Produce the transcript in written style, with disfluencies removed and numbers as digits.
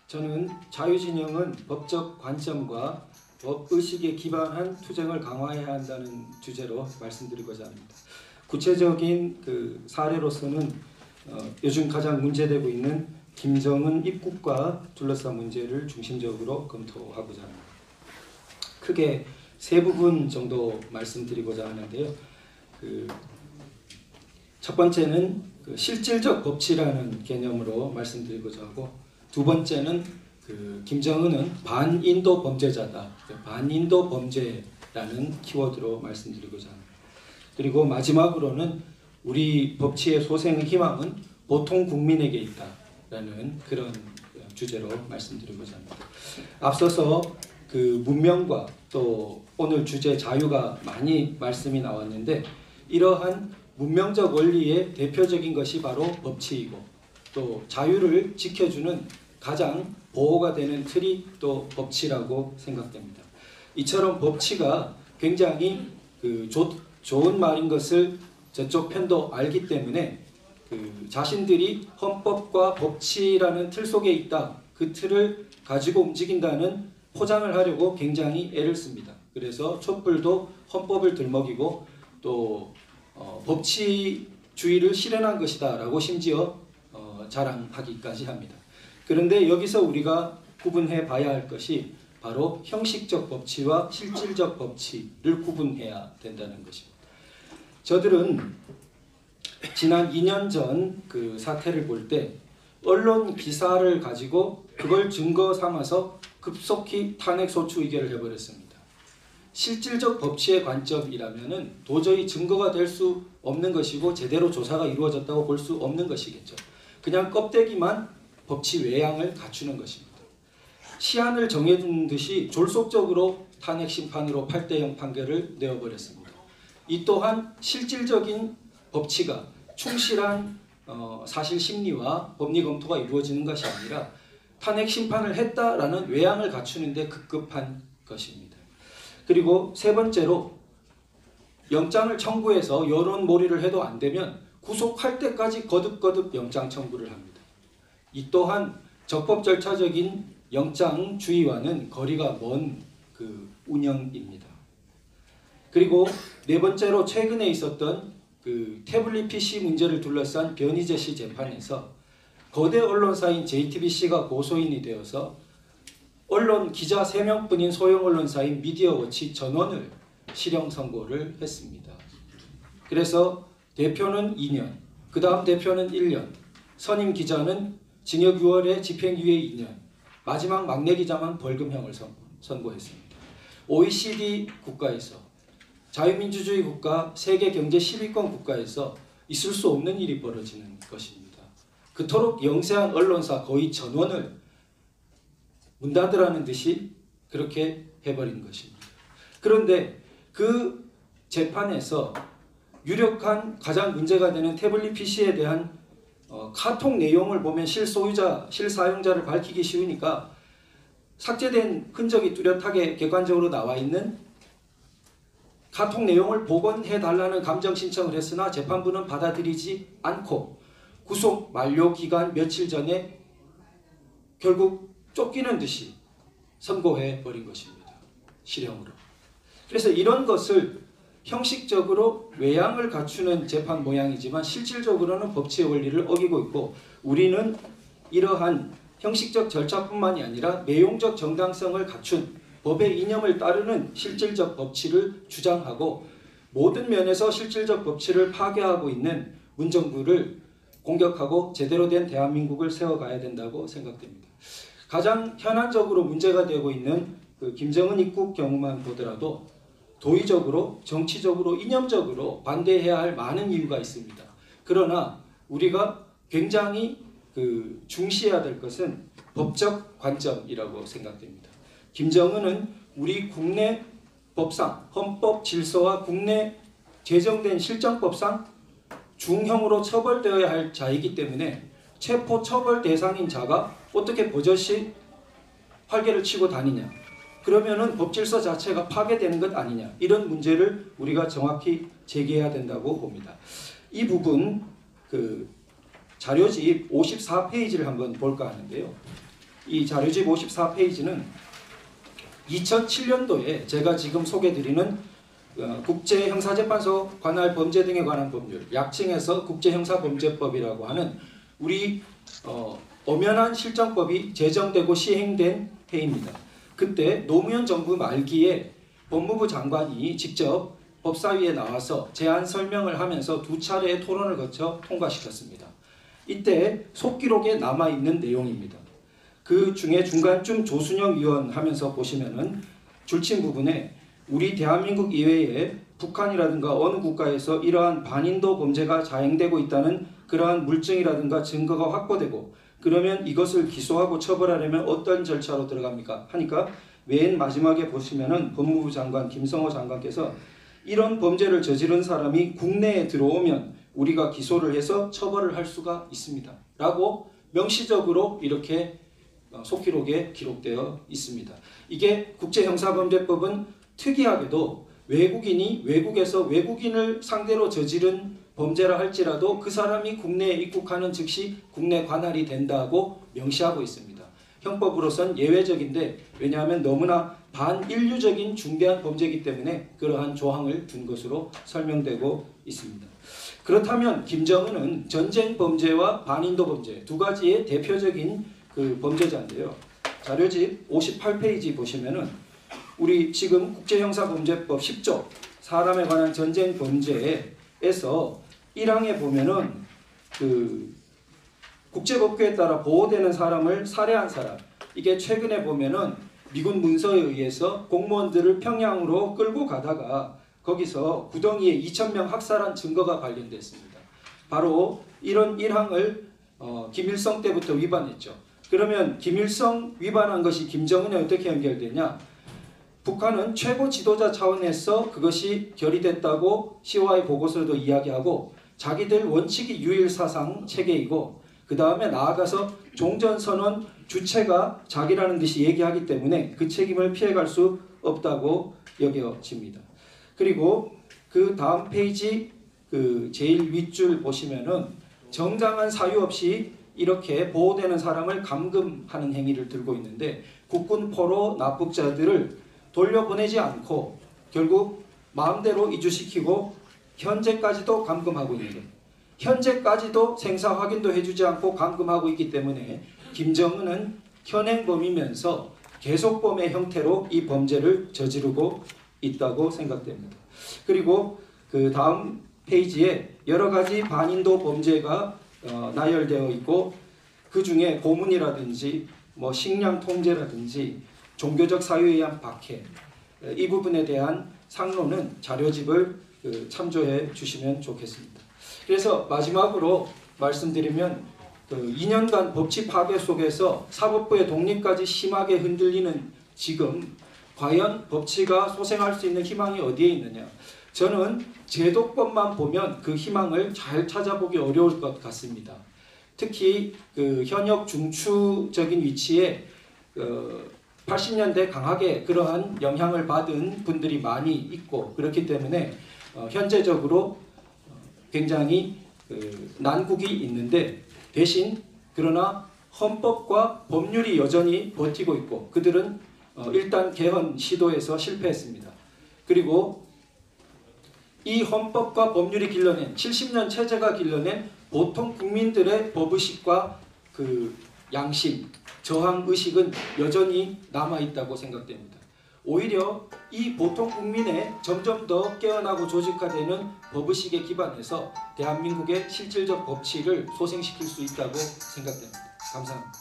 저는 자유진영은 법적 관점과 법의식에 기반한 투쟁을 강화해야 한다는 주제로 말씀드리고자 합니다. 구체적인 그 사례로서는 요즘 가장 문제되고 있는 김정은 입국과 둘러싼 문제를 중심적으로 검토하고자 합니다. 크게 세 부분 정도 말씀드리고자 하는데요. 첫 번째는 실질적 법치라는 개념으로 말씀드리고자 하고, 두 번째는 김정은은 반인도 범죄자다. 반인도 범죄라는 키워드로 말씀드리고자 합니다. 그리고 마지막으로는 우리 법치의 소생의 희망은 보통 국민에게 있다라는 그런 주제로 말씀드리고자 합니다. 앞서서 문명과 또 오늘 주제 자유가 많이 말씀이 나왔는데, 이러한 문명적 원리의 대표적인 것이 바로 법치이고, 또 자유를 지켜주는 가장 보호가 되는 틀이 또 법치라고 생각됩니다. 이처럼 법치가 굉장히 좋은 말인 것을 저쪽 편도 알기 때문에 자신들이 헌법과 법치라는 틀 속에 있다, 그 틀을 가지고 움직인다는 포장을 하려고 굉장히 애를 씁니다. 그래서 촛불도 헌법을 들먹이고 또 법치주의를 실현한 것이다 라고 심지어 자랑하기까지 합니다. 그런데 여기서 우리가 구분해 봐야 할 것이 바로 형식적 법치와 실질적 법치를 구분해야 된다는 것입니다. 저들은 지난 2년 전 그 사태를 볼 때 언론 기사를 가지고 그걸 증거 삼아서 급속히 탄핵소추 의결을 해버렸습니다. 실질적 법치의 관점이라면 도저히 증거가 될 수 없는 것이고 제대로 조사가 이루어졌다고 볼 수 없는 것이겠죠. 그냥 껍데기만 법치 외양을 갖추는 것입니다. 시한을 정해둔 듯이 졸속적으로 탄핵 심판으로 8대0 판결을 내어버렸습니다. 이 또한 실질적인 법치가 충실한 사실 심리와 법리 검토가 이루어지는 것이 아니라 탄핵 심판을 했다라는 외양을 갖추는 데 급급한 것입니다. 그리고 세 번째로 영장을 청구해서 여론몰이를 해도 안 되면 구속할 때까지 거듭거듭 영장 청구를 합니다. 이 또한 적법 절차적인 영장주의와는 거리가 먼 운영입니다. 그리고 네 번째로 최근에 있었던 태블릿 PC 문제를 둘러싼 변희재 씨 재판에서 거대 언론사인 JTBC가 고소인이 되어서 언론 기자 3명뿐인 소형 언론사인 미디어워치 전원을 실형 선고를 했습니다. 그래서 대표는 2년, 그 다음 대표는 1년, 선임 기자는 징역 6월에 집행유예 2년, 마지막 막내 기자만 벌금형을 선고했습니다. OECD 국가에서, 자유민주주의 국가, 세계 경제 10위권 국가에서 있을 수 없는 일이 벌어지는 것입니다. 그토록 영세한 언론사 거의 전원을 문 닫으라는 듯이 그렇게 해버린 것입니다. 그런데 그 재판에서 유력한 가장 문제가 되는 태블릿 PC에 대한 카톡 내용을 보면 실소유자, 실사용자를 밝히기 쉬우니까 삭제된 흔적이 뚜렷하게 객관적으로 나와 있는 카톡 내용을 복원해달라는 감정 신청을 했으나 재판부는 받아들이지 않고 구속 만료 기간 며칠 전에 결국 쫓기는 듯이 선고해버린 것입니다. 실형으로. 그래서 이런 것을 형식적으로 외양을 갖추는 재판 모양이지만 실질적으로는 법치의 원리를 어기고 있고, 우리는 이러한 형식적 절차뿐만이 아니라 내용적 정당성을 갖춘 법의 이념을 따르는 실질적 법치를 주장하고, 모든 면에서 실질적 법치를 파괴하고 있는 문정부를 공격하고 제대로 된 대한민국을 세워가야 된다고 생각됩니다. 가장 현안적으로 문제가 되고 있는 김정은 입국 경우만 보더라도 도의적으로, 정치적으로, 이념적으로 반대해야 할 많은 이유가 있습니다. 그러나 우리가 굉장히 중시해야 될 것은 법적 관점이라고 생각됩니다. 김정은은 우리 국내 법상, 헌법 질서와 국내 제정된 실정법상 중형으로 처벌되어야 할 자이기 때문에 체포 처벌 대상인 자가 어떻게 버젓이 활개를 치고 다니냐, 그러면은 법질서 자체가 파괴되는 것 아니냐, 이런 문제를 우리가 정확히 제기해야 된다고 봅니다. 이 부분 자료집 54페이지를 한번 볼까 하는데요. 이 자료집 54페이지는 2007년도에 제가 지금 소개드리는 국제형사재판소 관할 범죄 등에 관한 법률, 약칭해서 국제형사범죄법이라고 하는 우리 엄연한 실정법이 제정되고 시행된 해입니다. 그때 노무현 정부 말기에 법무부 장관이 직접 법사위에 나와서 제안 설명을 하면서 2차례의 토론을 거쳐 통과시켰습니다. 이때 속기록에 남아있는 내용입니다. 그 중에 중간쯤 조순영 위원 하면서 보시면은 줄친 부분에 우리 대한민국 이외에 북한이라든가 어느 국가에서 이러한 반인도 범죄가 자행되고 있다는 그러한 물증이라든가 증거가 확보되고 그러면 이것을 기소하고 처벌하려면 어떤 절차로 들어갑니까? 하니까 맨 마지막에 보시면은 법무부 장관 김성호 장관께서 이런 범죄를 저지른 사람이 국내에 들어오면 우리가 기소를 해서 처벌을 할 수가 있습니다. 라고 명시적으로 이렇게 속기록에 기록되어 있습니다. 이게 국제형사범죄법은 특이하게도 외국인이 외국에서 외국인을 상대로 저지른 범죄라 할지라도 그 사람이 국내에 입국하는 즉시 국내 관할이 된다고 명시하고 있습니다. 형법으로선 예외적인데 왜냐하면 너무나 반인류적인 중대한 범죄이기 때문에 그러한 조항을 둔 것으로 설명되고 있습니다. 그렇다면 김정은은 전쟁 범죄와 반인도 범죄 두 가지의 대표적인 그 범죄자인데요. 자료집 58페이지 보시면은 우리 지금 국제형사범죄법 10조 사람에 관한 전쟁 범죄에서 1항에 보면은 그 국제법규에 따라 보호되는 사람을 살해한 사람, 이게 최근에 보면은 미군 문서에 의해서 공무원들을 평양으로 끌고 가다가 거기서 구덩이에 2,000명 학살한 증거가 발견됐습니다. 바로 이런 1항을 김일성 때부터 위반했죠. 그러면 김일성 위반한 것이 김정은에 어떻게 연결되냐? 북한은 최고 지도자 차원에서 그것이 결의됐다고 COI 보고서도 이야기하고 자기들 원칙이 유일사상 체계이고 그 다음에 나아가서 종전선언 주체가 자기라는 듯이 얘기하기 때문에 그 책임을 피해갈 수 없다고 여겨집니다. 그리고 그 다음 페이지 그 제일 윗줄 보시면은 정당한 사유 없이 이렇게 보호되는 사람을 감금하는 행위를 들고 있는데 국군 포로 납북자들을 돌려보내지 않고 결국 마음대로 이주시키고 현재까지도 감금하고 있는 것. 현재까지도 생사 확인도 해주지 않고 감금하고 있기 때문에 김정은은 현행범이면서 계속범의 형태로 이 범죄를 저지르고 있다고 생각됩니다. 그리고 그 다음 페이지에 여러 가지 반인도 범죄가 나열되어 있고 그 중에 고문이라든지 뭐 식량 통제라든지 종교적 사유에 의한 박해 이 부분에 대한 상론은 자료집을 참조해 주시면 좋겠습니다. 그래서 마지막으로 말씀드리면 2년간 법치 파괴 속에서 사법부의 독립까지 심하게 흔들리는 지금 과연 법치가 소생할 수 있는 희망이 어디에 있느냐? 저는 제도법만 보면 그 희망을 잘 찾아보기 어려울 것 같습니다. 특히 그 현역 중추적인 위치에 80년대 강하게 그러한 영향을 받은 분들이 많이 있고 그렇기 때문에 현재적으로 굉장히 난국이 있는데 대신 그러나 헌법과 법률이 여전히 버티고 있고 그들은 일단 개헌 시도에서 실패했습니다. 그리고 이 헌법과 법률이 길러낸 70년 체제가 길러낸 보통 국민들의 법의식과 그 양심, 저항의식은 여전히 남아있다고 생각됩니다. 오히려 이 보통 국민의 점점 더 깨어나고 조직화되는 법의식에 기반해서 대한민국의 실질적 법치를 소생시킬 수 있다고 생각됩니다. 감사합니다.